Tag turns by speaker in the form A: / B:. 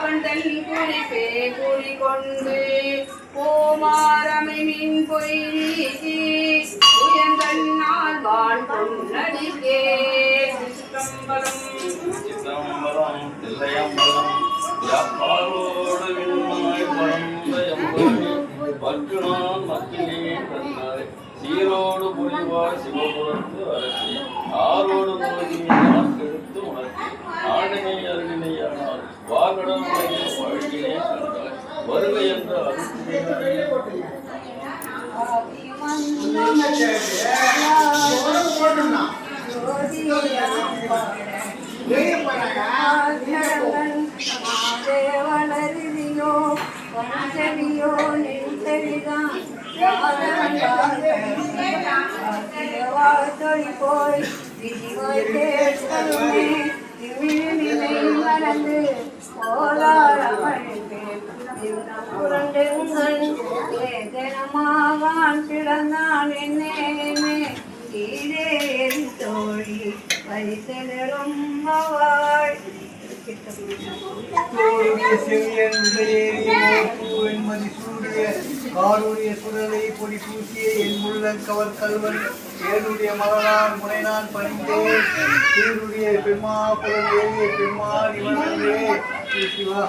A: அவன் தன் குறிப்பே குறிக்கொண்டு போமாரமின் பொய் நீக்கி உயர்ந்தன்னால் வாழ் பொன்னடிக்கே சிதம்பரம் சிதம்பரம் தில்லையம்பலம் யாப்பாரோடு விண்மாய் பரந்தயம்பலம் பற்றுனான் மத்தினே கண்ணாய் சீரோடு புரிவாய் சிவபுரத்து அரசி ஆரோடு நோக்கினெடுத்து உனக்கு ஆடனை அருகினையானால் வாகடம் வாழ்கினே கண்டாய் வருகை என்ற
B: தேவனறிவியோ வஞ்சவியோ நெஞ்சவிதான் வாழ்த்தொழி போய் விதிவோய் கேட்கலுமே நிலை மறந்து புரண்டெங்கள் வேதனமாவான் பிறந்தான் என்னே ஈரே தோழி பரிசெழும் அவள்
C: காருடைய சுடலை பொடி பூசிய என் முள்ள கவர் கல்வன் ஏழுடைய மகளான் முனைநான் பணிந்தேன் சீருடைய பெம்மா புலன் ஏறிய பெம்மான் இவனே சிவா